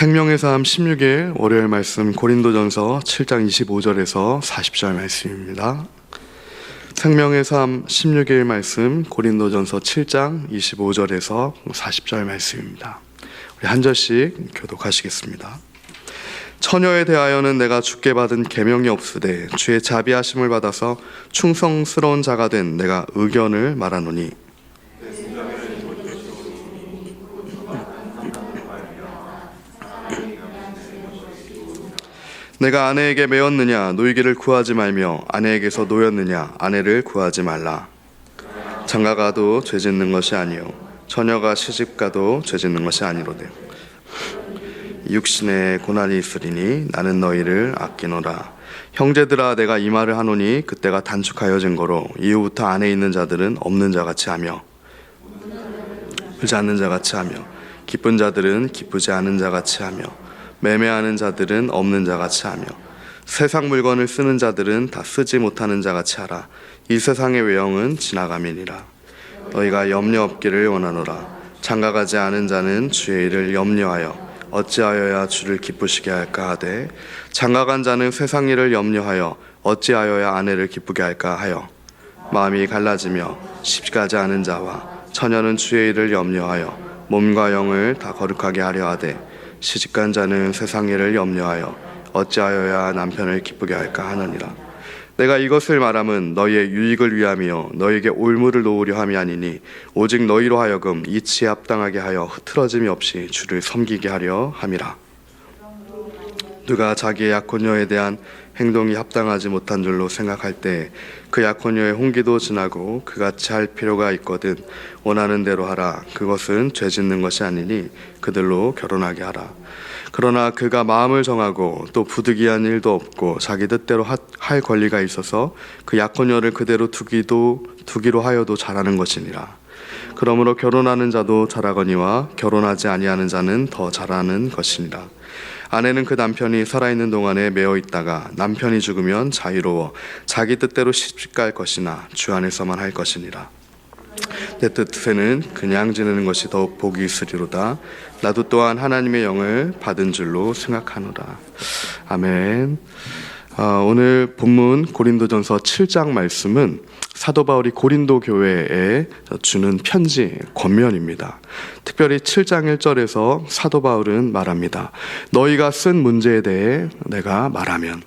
생명의 삶 16일 월요일 말씀 고린도전서 7장 25절에서 40절 말씀입니다. 생명의 삶 16일 말씀 고린도전서 7장 25절에서 40절 말씀입니다. 우리 한 절씩 교독하시겠습니다. 처녀에 대하여는 내가 주께 받은 계명이 없으되 주의 자비하심을 받아서 충성스러운 자가 된 내가 의견을 말하노니 내가 아내에게 매었느냐 노이기를 구하지 말며 아내에게서 노였느냐 아내를 구하지 말라. 장가가도 죄짓는 것이 아니요 처녀가 시집가도 죄짓는 것이 아니로되 육신에 고난이 있으리니 나는 너희를 아끼노라. 형제들아 내가 이 말을 하노니 그때가 단축하여진 거로 이후부터 안에 있는 자들은 없는 자같이 하며 울지 않는 자같이 하며 기쁜 자들은 기쁘지 않은 자같이 하며 매매하는 자들은 없는 자같이 하며 세상 물건을 쓰는 자들은 다 쓰지 못하는 자같이 하라. 이 세상의 외형은 지나감이니라. 너희가 염려 없기를 원하노라. 장가가지 않은 자는 주의 일을 염려하여 어찌하여야 주를 기쁘시게 할까 하되 장가간 자는 세상 일을 염려하여 어찌하여야 아내를 기쁘게 할까 하여 마음이 갈라지며 시집가지 않은 자와 처녀는 주의 일을 염려하여 몸과 영을 다 거룩하게 하려 하되 시집간 자는 세상 일을 염려하여 어찌하여야 남편을 기쁘게 할까 하느니라. 내가 이것을 말함은 너희의 유익을 위함이요 너희에게 올무를 놓으려 함이 아니니 오직 너희로 하여금 이치에 합당하게 하여 흐트러짐이 없이 주를 섬기게 하려 함이라. 누가 자기의 약혼녀에 대한 행동이 합당하지 못한 줄로 생각할 때 그 약혼녀의 홍기도 지나고 그같이 할 필요가 있거든 원하는 대로 하라. 그것은 죄 짓는 것이 아니니 그들로 결혼하게 하라. 그러나 그가 마음을 정하고 또 부득이한 일도 없고 자기 뜻대로 할 권리가 있어서 그 약혼녀를 그대로 두기로 하여도 잘하는 것이니라. 그러므로 결혼하는 자도 잘하거니와 결혼하지 아니하는 자는 더 잘하는 것이니라. 아내는 그 남편이 살아있는 동안에 매어 있다가 남편이 죽으면 자유로워 자기 뜻대로 시집갈 것이나 주 안에서만 할 것이니라. 내 뜻에는 그냥 지내는 것이 더욱 복이 있으리로다. 나도 또한 하나님의 영을 받은 줄로 생각하노라. 아멘. 오늘 본문 고린도전서 7장 말씀은 사도 바울이 고린도 교회에 주는 편지 권면입니다. 특별히 7장 1절에서 사도 바울은 말합니다. 너희가 쓴 문제에 대해 내가 말하면.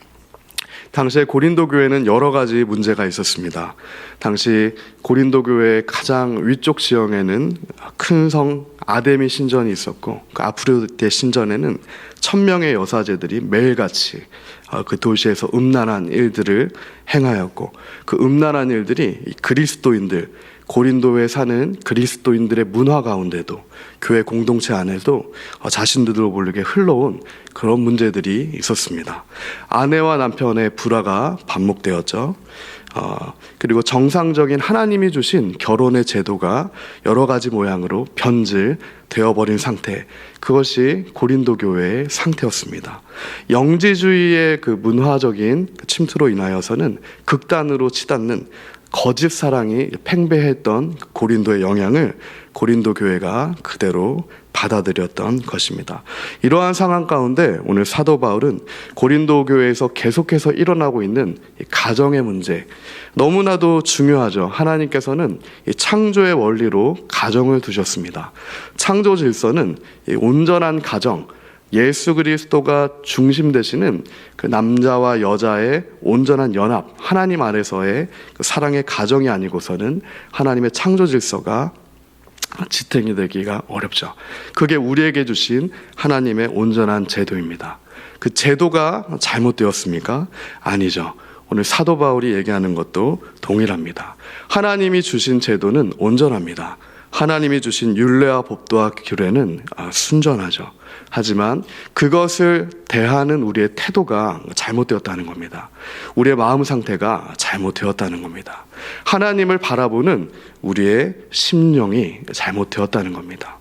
당시에 고린도 교회는 여러 가지 문제가 있었습니다. 당시 고린도 교회의 가장 위쪽 지형에는 큰 성 아데미 신전이 있었고 그 아프로디테 신전에는 1000명의 여사제들이 매일같이 그 도시에서 음란한 일들을 행하였고 그 음란한 일들이 그리스도인들 고린도에 사는 그리스도인들의 문화 가운데도 교회 공동체 안에도 자신들도 모르게 흘러온 그런 문제들이 있었습니다. 아내와 남편의 불화가 반복되었죠. 그리고 정상적인 하나님이 주신 결혼의 제도가 여러 가지 모양으로 변질되어버린 상태, 그것이 고린도 교회의 상태였습니다. 영지주의의 그 문화적인 침투로 인하여서는 극단으로 치닫는 거짓 사랑이 팽배했던 고린도의 영향을 고린도 교회가 그대로 받아들였던 것입니다. 이러한 상황 가운데 오늘 사도 바울은 고린도 교회에서 계속해서 일어나고 있는 가정의 문제, 너무나도 중요하죠. 하나님께서는 창조의 원리로 가정을 두셨습니다. 창조 질서는 온전한 가정, 예수 그리스도가 중심 되시는 그 남자와 여자의 온전한 연합, 하나님 안에서의 그 사랑의 가정이 아니고서는 하나님의 창조 질서가 지탱이 되기가 어렵죠. 그게 우리에게 주신 하나님의 온전한 제도입니다. 그 제도가 잘못되었습니까? 아니죠. 오늘 사도 바울이 얘기하는 것도 동일합니다. 하나님이 주신 제도는 온전합니다. 하나님이 주신 율례와 법도와 규례는 순전하죠. 하지만 그것을 대하는 우리의 태도가 잘못되었다는 겁니다. 우리의 마음 상태가 잘못되었다는 겁니다. 하나님을 바라보는 우리의 심령이 잘못되었다는 겁니다.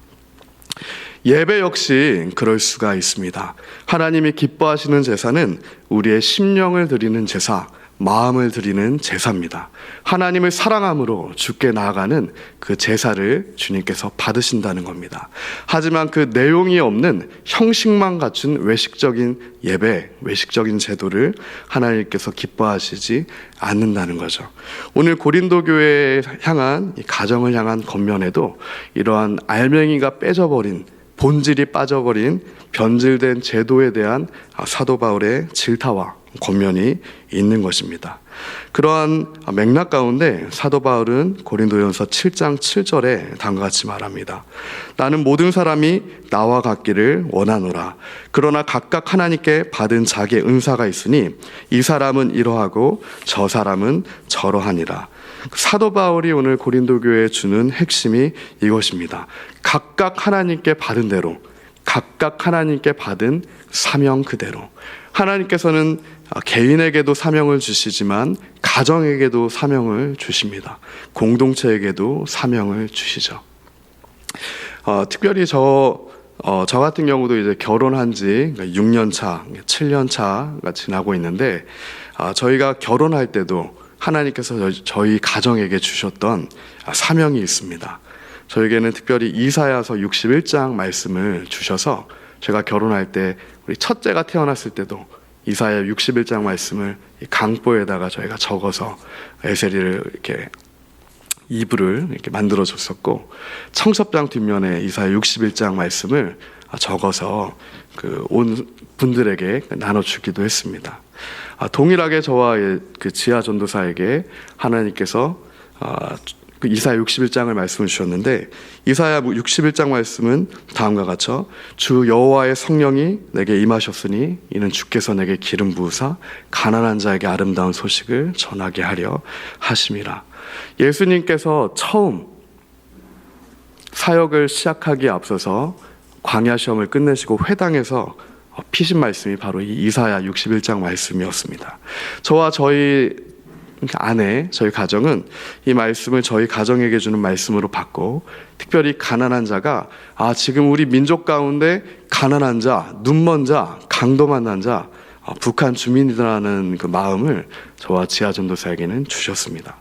예배 역시 그럴 수가 있습니다. 하나님이 기뻐하시는 제사는 우리의 심령을 드리는 제사, 마음을 드리는 제사입니다. 하나님을 사랑함으로 주께 나아가는 그 제사를 주님께서 받으신다는 겁니다. 하지만 그 내용이 없는 형식만 갖춘 외식적인 예배, 외식적인 제도를 하나님께서 기뻐하시지 않는다는 거죠. 오늘 고린도 교회에 향한 이 가정을 향한 권면에도 이러한 알맹이가 빼져버린, 본질이 빠져버린 변질된 제도에 대한 사도 바울의 질타와 권면이 있는 것입니다. 그러한 맥락 가운데 사도 바울은 고린도전서 7장 7절에 다음과 같이 말합니다. 나는 모든 사람이 나와 같기를 원하노라. 그러나 각각 하나님께 받은 자기의 은사가 있으니 이 사람은 이러하고 저 사람은 저러하니라. 사도 바울이 오늘 고린도 교회에 주는 핵심이 이것입니다. 각각 하나님께 받은 대로, 각각 하나님께 받은 사명 그대로. 하나님께서는 개인에게도 사명을 주시지만 가정에게도 사명을 주십니다. 공동체에게도 사명을 주시죠. 특별히 저 같은 경우도 이제 결혼한 지 6년 차, 7년 차가 지나고 있는데, 저희가 결혼할 때도 하나님께서 저희 가정에게 주셨던 사명이 있습니다. 저에게는 특별히 이사야서 61장 말씀을 주셔서 제가 결혼할 때 우리 첫째가 태어났을 때도 이사야 61장 말씀을 강보에다가 저희가 적어서 에세리를 이렇게 이불을 이렇게 만들어 줬었고, 청첩장 뒷면에 이사야 61장 말씀을 적어서 온 분들에게 나눠주기도 했습니다. 동일하게 저와 그 지하 전도사에게 하나님께서 그 이사야 61장을 말씀을 주셨는데, 이사야 61장 말씀은 다음과 같죠. 주 여호와의 성령이 내게 임하셨으니 이는 주께서 내게 기름 부으사 가난한 자에게 아름다운 소식을 전하게 하려 하심이라. 예수님께서 처음 사역을 시작하기에 앞서서 광야 시험을 끝내시고 회당에서 피신 말씀이 바로 이 이사야 61장 말씀이었습니다. 저와 저희 아내, 저희 가정은 이 말씀을 저희 가정에게 주는 말씀으로 받고, 특별히 가난한 자가 지금 우리 민족 가운데 가난한 자, 눈먼 자, 강도 만난 자, 북한 주민이라는 그 마음을 저와 지하 전도사에게는 주셨습니다.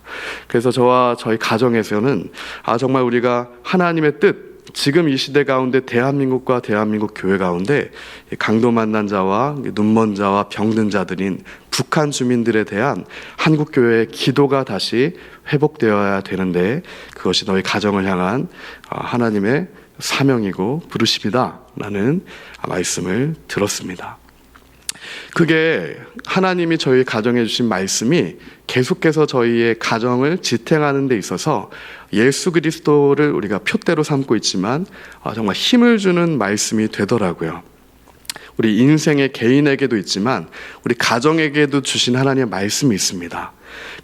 그래서 저와 저희 가정에서는 정말 우리가 하나님의 뜻, 지금 이 시대 가운데 대한민국과 대한민국 교회 가운데 강도 만난 자와 눈먼 자와 병든 자들인 북한 주민들에 대한 한국 교회의 기도가 다시 회복되어야 되는데, 그것이 너희 가정을 향한 하나님의 사명이고 부르심이다라는 말씀을 들었습니다. 그게 하나님이 저희 가정에 주신 말씀이 계속해서 저희의 가정을 지탱하는 데 있어서 예수 그리스도를 우리가 표대로 삼고 있지만 정말 힘을 주는 말씀이 되더라고요. 우리 인생의 개인에게도 있지만 우리 가정에게도 주신 하나님의 말씀이 있습니다.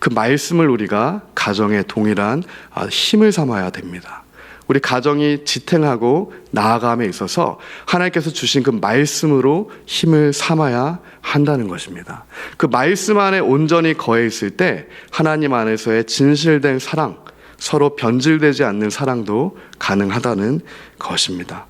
그 말씀을 우리가 가정에 동일한 힘을 삼아야 됩니다. 우리 가정이 지탱하고 나아감에 있어서 하나님께서 주신 그 말씀으로 힘을 삼아야 한다는 것입니다. 그 말씀 안에 온전히 거해 있을 때 하나님 안에서의 진실된 사랑, 서로 변질되지 않는 사랑도 가능하다는 것입니다.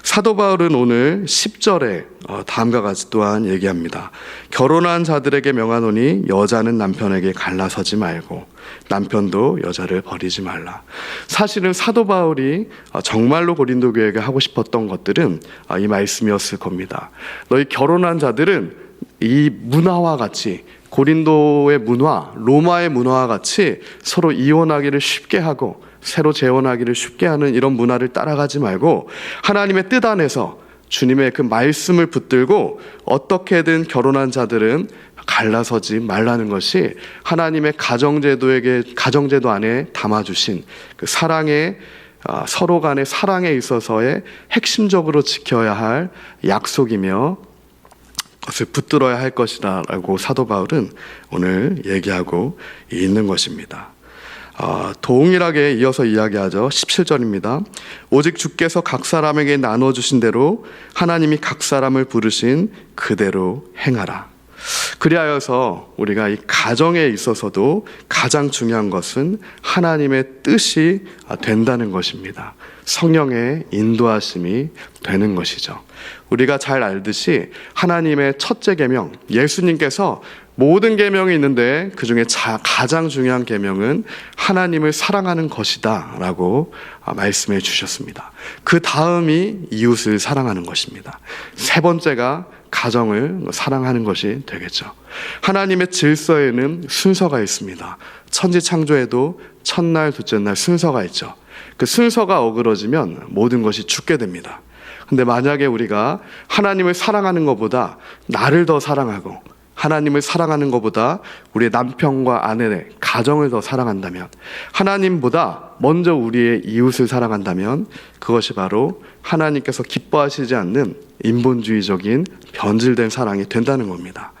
사도 바울은 오늘 10절에 다음과 같이 또한 얘기합니다. 결혼한 자들에게 명하노니 여자는 남편에게 갈라서지 말고 남편도 여자를 버리지 말라. 사실은 사도 바울이 정말로 고린도 교회에게 하고 싶었던 것들은 이 말씀이었을 겁니다. 너희 결혼한 자들은 이 문화와 같이, 고린도의 문화, 로마의 문화와 같이 서로 이혼하기를 쉽게 하고 새로 재혼하기를 쉽게 하는 이런 문화를 따라가지 말고 하나님의 뜻 안에서 주님의 그 말씀을 붙들고 어떻게든 결혼한 자들은 갈라서지 말라는 것이 하나님의 가정제도 안에 담아주신 그 사랑의, 서로 간의 사랑에 있어서의 핵심적으로 지켜야 할 약속이며 그것을 붙들어야 할 것이라고 사도 바울은 오늘 얘기하고 있는 것입니다. 동일하게 이어서 이야기하죠. 17절입니다. 오직 주께서 각 사람에게 나눠주신 대로 하나님이 각 사람을 부르신 그대로 행하라. 그리하여서 우리가 이 가정에 있어서도 가장 중요한 것은 하나님의 뜻이 된다는 것입니다. 성령의 인도하심이 되는 것이죠. 우리가 잘 알듯이 하나님의 첫째 계명, 예수님께서 모든 계명이 있는데 그 중에 가장 중요한 계명은 하나님을 사랑하는 것이다 라고 말씀해 주셨습니다. 그 다음이 이웃을 사랑하는 것입니다. 세 번째가 가정을 사랑하는 것이 되겠죠. 하나님의 질서에는 순서가 있습니다. 천지 창조에도 첫날, 둘째 날 순서가 있죠. 그 순서가 어그러지면 모든 것이 죽게 됩니다. 근데 만약에 우리가 하나님을 사랑하는 것보다 나를 더 사랑하고 하나님을 사랑하는 것보다 우리의 남편과 아내의 가정을 더 사랑한다면, 하나님보다 먼저 우리의 이웃을 사랑한다면 그것이 바로 하나님께서 기뻐하시지 않는 인본주의적인 변질된 사랑이 된다는 겁니다.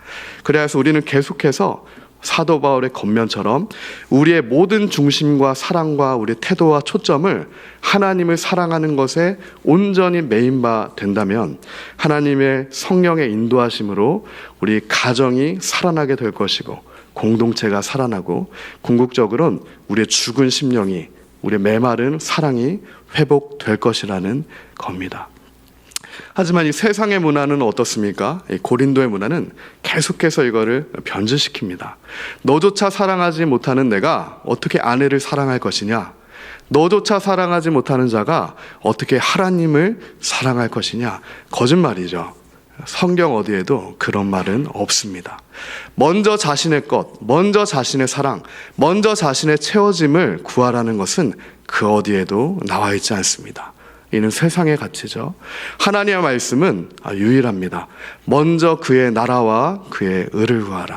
그래서 우리는 계속해서 사도 바울의 겉면처럼 우리의 모든 중심과 사랑과 우리의 태도와 초점을 하나님을 사랑하는 것에 온전히 메인 바 된다면 하나님의 성령의 인도하심으로 우리 가정이 살아나게 될 것이고, 공동체가 살아나고, 궁극적으로는 우리의 죽은 심령이, 우리의 메마른 사랑이 회복될 것이라는 겁니다. 하지만 이 세상의 문화는 어떻습니까? 이 고린도의 문화는 계속해서 이거를 변질시킵니다. 너조차 사랑하지 못하는 내가 어떻게 아내를 사랑할 것이냐? 너조차 사랑하지 못하는 자가 어떻게 하나님을 사랑할 것이냐? 거짓말이죠. 성경 어디에도 그런 말은 없습니다. 먼저 자신의 것, 먼저 자신의 사랑, 먼저 자신의 채워짐을 구하라는 것은 그 어디에도 나와 있지 않습니다. 이는 세상의 가치죠. 하나님의 말씀은 유일합니다. 먼저 그의 나라와 그의 의를 구하라.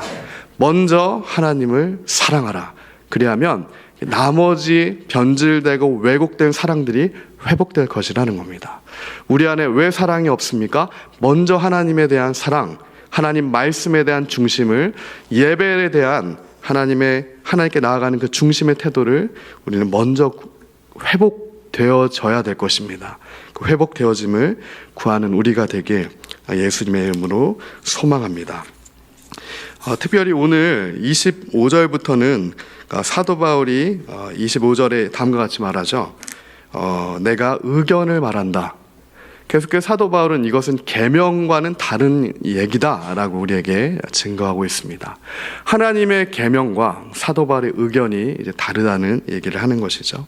먼저 하나님을 사랑하라. 그리하면 나머지 변질되고 왜곡된 사랑들이 회복될 것이라는 겁니다. 우리 안에 왜 사랑이 없습니까? 먼저 하나님에 대한 사랑, 하나님 말씀에 대한 중심을, 예배에 대한 하나님께 나아가는 그 중심의 태도를 우리는 먼저 회복되어져야 될 것입니다. 그 회복되어짐을 구하는 우리가 되길 예수님의 이름으로 소망합니다. 특별히 오늘 25절부터는 사도 바울이 25절에 다음과 같이 말하죠. 내가 의견을 말한다. 계속해서 사도 바울은 이것은 계명과는 다른 얘기다라고 우리에게 증거하고 있습니다. 하나님의 계명과 사도 바울의 의견이 이제 다르다는 얘기를 하는 것이죠.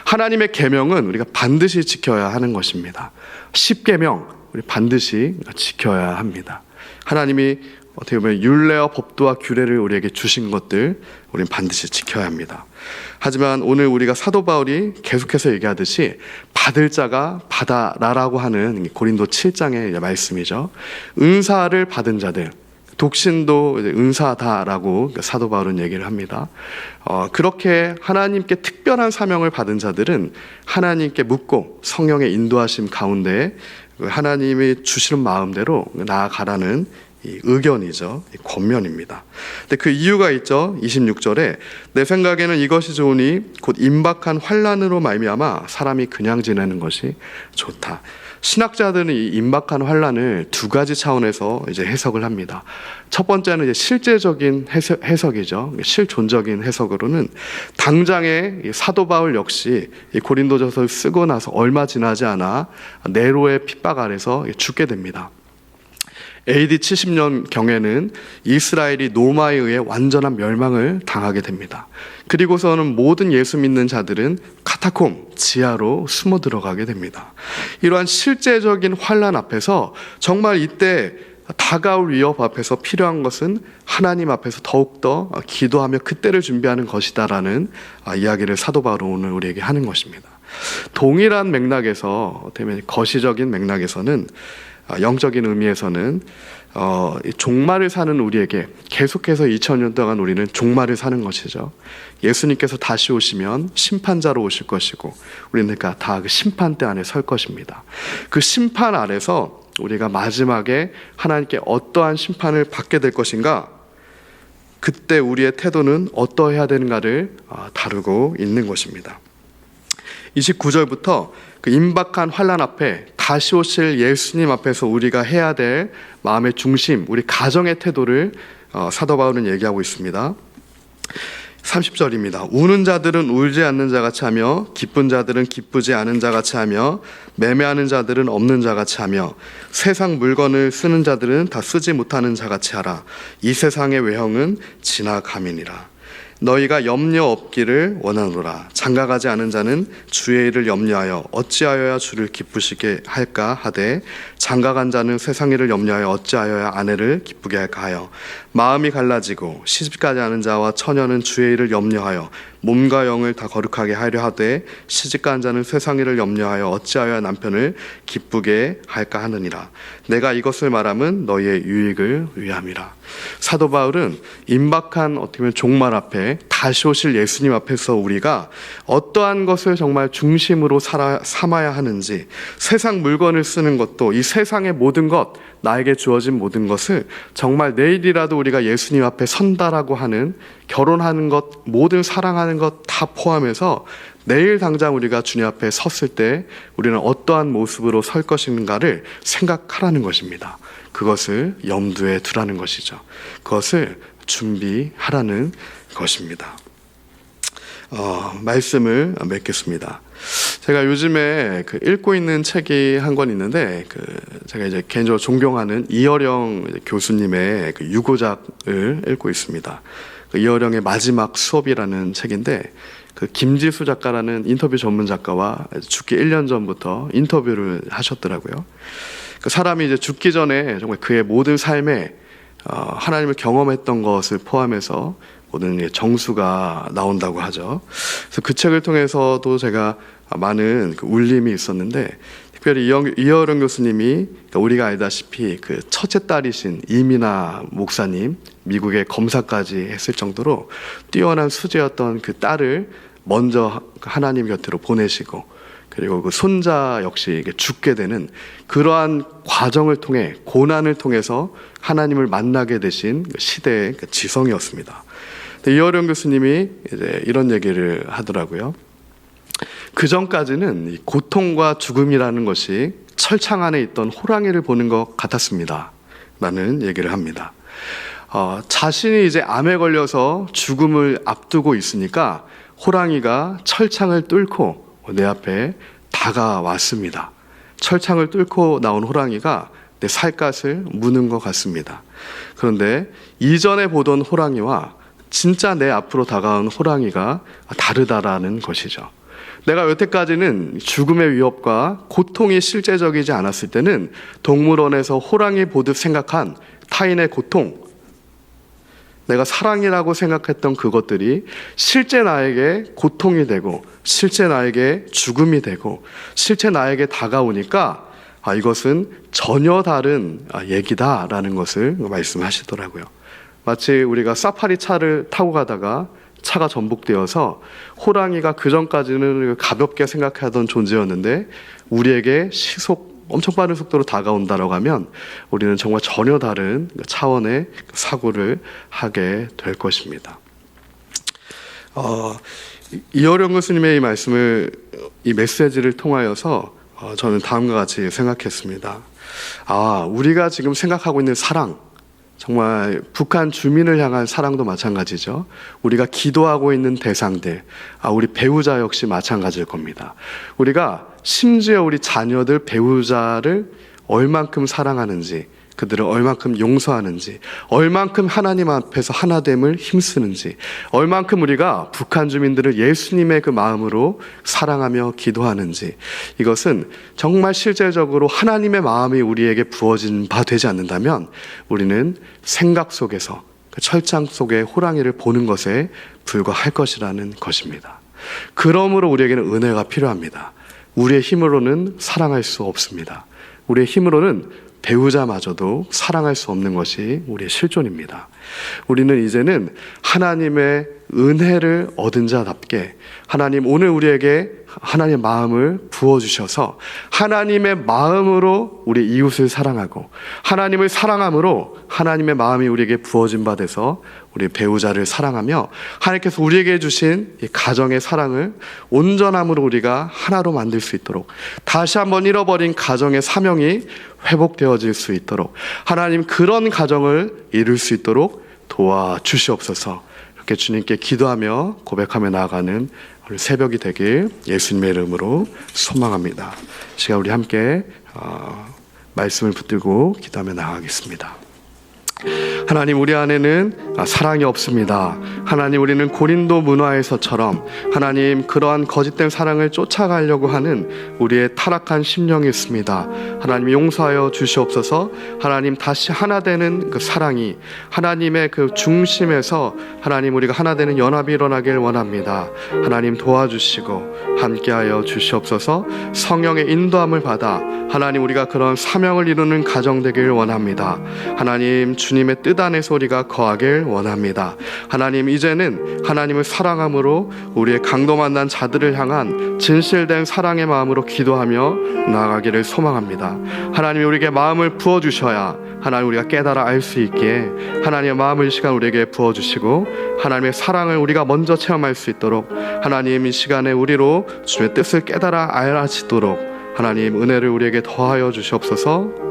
하나님의 계명은 우리가 반드시 지켜야 하는 것입니다. 10계명 우리 반드시 지켜야 합니다. 하나님이 어떻게 보면 율례와 법도와 규례를 우리에게 주신 것들 우리는 반드시 지켜야 합니다. 하지만 오늘 우리가 사도 바울이 계속해서 얘기하듯이 받을 자가 받아라라고 하는 고린도 7장의 말씀이죠. 은사를 받은 자들, 독신도 은사다라고 사도 바울은 얘기를 합니다. 그렇게 하나님께 특별한 사명을 받은 자들은 하나님께 묻고 성령의 인도하심 가운데 하나님이 주시는 마음대로 나아가라는 이 의견이죠. 이 권면입니다. 근데 그 이유가 있죠. 26절에 내 생각에는 이것이 좋으니 곧 임박한 환난으로 말미암아 사람이 그냥 지내는 것이 좋다. 신학자들은 이 임박한 환난을 두 가지 차원에서 이제 해석을 합니다. 첫 번째는 이제 실제적인 해석이죠. 실존적인 해석으로는 당장에 사도 바울 역시 이 고린도전서를 쓰고 나서 얼마 지나지 않아 네로의 핍박 아래서 죽게 됩니다. AD 70년 경에는 이스라엘이 로마에 의해 완전한 멸망을 당하게 됩니다. 그리고서는 모든 예수 믿는 자들은 카타콤, 지하로 숨어 들어가게 됩니다. 이러한 실제적인 환난 앞에서 정말 이때 다가올 위협 앞에서 필요한 것은 하나님 앞에서 더욱더 기도하며 그때를 준비하는 것이다라는 이야기를 사도 바울은 오늘 우리에게 하는 것입니다. 동일한 맥락에서 어떻게 보면 거시적인 맥락에서는 영적인 의미에서는 종말을 사는 우리에게 계속해서 2000년 동안 우리는 종말을 사는 것이죠. 예수님께서 다시 오시면 심판자로 오실 것이고 우리는 그러니까 다 그 심판대 안에 설 것입니다. 그 심판 아래서 우리가 마지막에 하나님께 어떠한 심판을 받게 될 것인가, 그때 우리의 태도는 어떠해야 되는가를 다루고 있는 것입니다. 29절부터 그 임박한 환난 앞에 다시 오실 예수님 앞에서 우리가 해야 될 마음의 중심, 우리 가정의 태도를 사도 바울은 얘기하고 있습니다. 30절입니다. 우는 자들은 울지 않는 자같이 하며 기쁜 자들은 기쁘지 않은 자같이 하며 매매하는 자들은 없는 자같이 하며 세상 물건을 쓰는 자들은 다 쓰지 못하는 자같이 하라. 이 세상의 외형은 지나감이니라. 너희가 염려 없기를 원하노라. 장가가지 않은 자는 주의 일을 염려하여 어찌하여야 주를 기쁘시게 할까 하되 장가간 자는 세상 일을 염려하여 어찌하여야 아내를 기쁘게 할까 하여 마음이 갈라지고 시집가지 않은 자와 처녀는 주의 일을 염려하여 몸과 영을 다 거룩하게 하려 하되 시집간 자는 세상 일을 염려하여 어찌하여 남편을 기쁘게 할까 하느니라. 내가 이것을 말함은 너희의 유익을 위함이라. 사도 바울은 임박한 어떻게 보면 종말 앞에 다시 오실 예수님 앞에서 우리가 어떠한 것을 정말 중심으로 삼아야 하는지, 세상 물건을 쓰는 것도 이 세상의 모든 것, 나에게 주어진 모든 것을 정말 내일이라도 우리가 예수님 앞에 선다라고 하는, 결혼하는 것, 모든 사랑하는 것 다 포함해서 내일 당장 우리가 주님 앞에 섰을 때 우리는 어떠한 모습으로 설 것인가를 생각하라는 것입니다. 그것을 염두에 두라는 것이죠. 그것을 준비하라는 것입니다. 말씀을 맺겠습니다. 제가 요즘에 읽고 있는 책이 한 권 있는데, 제가 이제 개인적으로 존경하는 이어령 교수님의 유고작을 읽고 있습니다. 이어령의 마지막 수업이라는 책인데, 김지수 작가라는 인터뷰 전문 작가와 죽기 1년 전부터 인터뷰를 하셨더라고요. 그 사람이 이제 죽기 전에 정말 그의 모든 삶에 하나님을 경험했던 것을 포함해서 모든 정수가 나온다고 하죠. 그래서 그 책을 통해서도 제가 많은 울림이 있었는데, 특별히 이어령 교수님이 우리가 알다시피 그 첫째 딸이신 이민아 목사님, 미국의 검사까지 했을 정도로 뛰어난 수재였던 그 딸을 먼저 하나님 곁으로 보내시고, 그리고 그 손자 역시 죽게 되는 그러한 과정을 통해, 고난을 통해서 하나님을 만나게 되신 시대의 지성이었습니다. 이어령 교수님이 이제 이런 얘기를 하더라고요. 그 전까지는 이 고통과 죽음이라는 것이 철창 안에 있던 호랑이를 보는 것 같았습니다 라는 얘기를 합니다. 자신이 이제 암에 걸려서 죽음을 앞두고 있으니까 호랑이가 철창을 뚫고 내 앞에 다가왔습니다. 철창을 뚫고 나온 호랑이가 내 살갗을 무는 것 같습니다. 그런데 이전에 보던 호랑이와 진짜 내 앞으로 다가온 호랑이가 다르다라는 것이죠. 내가 여태까지는 죽음의 위협과 고통이 실제적이지 않았을 때는 동물원에서 호랑이 보듯 생각한 타인의 고통, 내가 사랑이라고 생각했던 그것들이 실제 나에게 고통이 되고, 실제 나에게 죽음이 되고, 실제 나에게 다가오니까 이것은 전혀 다른 얘기다라는 것을 말씀하시더라고요. 마치 우리가 사파리 차를 타고 가다가 차가 전복되어서 호랑이가 그 전까지는 가볍게 생각하던 존재였는데 우리에게 엄청 빠른 속도로 다가온다라고 하면 우리는 정말 전혀 다른 차원의 사고를 하게 될 것입니다. 이어령 교수님의 이 말씀을, 이 메시지를 통하여서 저는 다음과 같이 생각했습니다. 우리가 지금 생각하고 있는 사랑, 정말 북한 주민을 향한 사랑도 마찬가지죠. 우리가 기도하고 있는 대상들, 우리 배우자 역시 마찬가지일 겁니다. 우리가 심지어 우리 자녀들, 배우자를 얼만큼 사랑하는지, 그들을 얼만큼 용서하는지, 얼만큼 하나님 앞에서 하나됨을 힘쓰는지, 얼만큼 우리가 북한 주민들을 예수님의 그 마음으로 사랑하며 기도하는지, 이것은 정말 실제적으로 하나님의 마음이 우리에게 부어진 바 되지 않는다면 우리는 생각 속에서, 그 철장 속의 호랑이를 보는 것에 불과할 것이라는 것입니다. 그러므로 우리에게는 은혜가 필요합니다. 우리의 힘으로는 사랑할 수 없습니다. 우리의 힘으로는 배우자마저도 사랑할 수 없는 것이 우리의 실존입니다. 우리는 이제는 하나님의 은혜를 얻은 자답게 하나님 오늘 우리에게 하나님의 마음을 부어주셔서 하나님의 마음으로 우리 이웃을 사랑하고 하나님을 사랑함으로 하나님의 마음이 우리에게 부어진 바 돼서 우리 배우자를 사랑하며 하나님께서 우리에게 주신 이 가정의 사랑을 온전함으로 우리가 하나로 만들 수 있도록 다시 한번 잃어버린 가정의 사명이 회복되어질 수 있도록 하나님 그런 가정을 이룰 수 있도록 도와주시옵소서. 이렇게 주님께 기도하며 고백하며 나아가는 오늘 새벽이 되길 예수님의 이름으로 소망합니다. 시간 우리 함께 말씀을 붙들고 기도하며 나아가겠습니다. 하나님 우리 안에는 사랑이 없습니다. 하나님 우리는 고린도 문화에서처럼 하나님 그러한 거짓된 사랑을 쫓아가려고 하는 우리의 타락한 심령이 있습니다. 하나님 용서하여 주시옵소서. 하나님 다시 하나 되는 그 사랑이 하나님의 그 중심에서 하나님 우리가 하나 되는 연합이 일어나길 원합니다. 하나님 도와주시고 함께하여 주시옵소서. 성령의 인도함을 받아 하나님 우리가 그런 사명을 이루는 가정 되길 원합니다. 하나님 주님의 뜻 안에서 우리가 거하길 원합니다. 하나님 이제는 하나님을 사랑함으로 우리의 강도 만난 자들을 향한 진실된 사랑의 마음으로 기도하며 나아가기를 소망합니다. 하나님이 우리에게 마음을 부어주셔야 하나님 우리가 깨달아 알 수 있기에 하나님의 마음을 이 시간 우리에게 부어주시고 하나님의 사랑을 우리가 먼저 체험할 수 있도록 하나님 이 시간에 우리로 주님의 뜻을 깨달아 알아지도록 하나님 은혜를 우리에게 더하여 주시옵소서.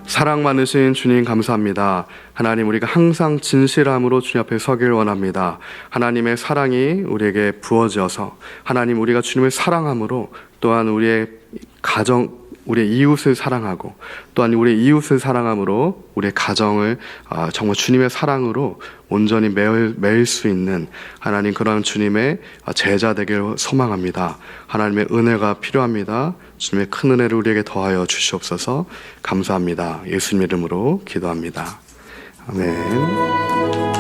사랑 많으신 주님 감사합니다. 하나님 우리가 항상 진실함으로 주님 앞에 서길 원합니다. 하나님의 사랑이 우리에게 부어져서 하나님 우리가 주님을 사랑함으로 또한 우리의 가정 우리의 이웃을 사랑하고 또한 우리의 이웃을 사랑함으로 우리의 가정을 정말 주님의 사랑으로 온전히 매일 수 있는 하나님 그런 주님의 제자 되길 소망합니다. 하나님의 은혜가 필요합니다. 주님의 큰 은혜를 우리에게 더하여 주시옵소서. 감사합니다. 예수님 이름으로 기도합니다. 아멘.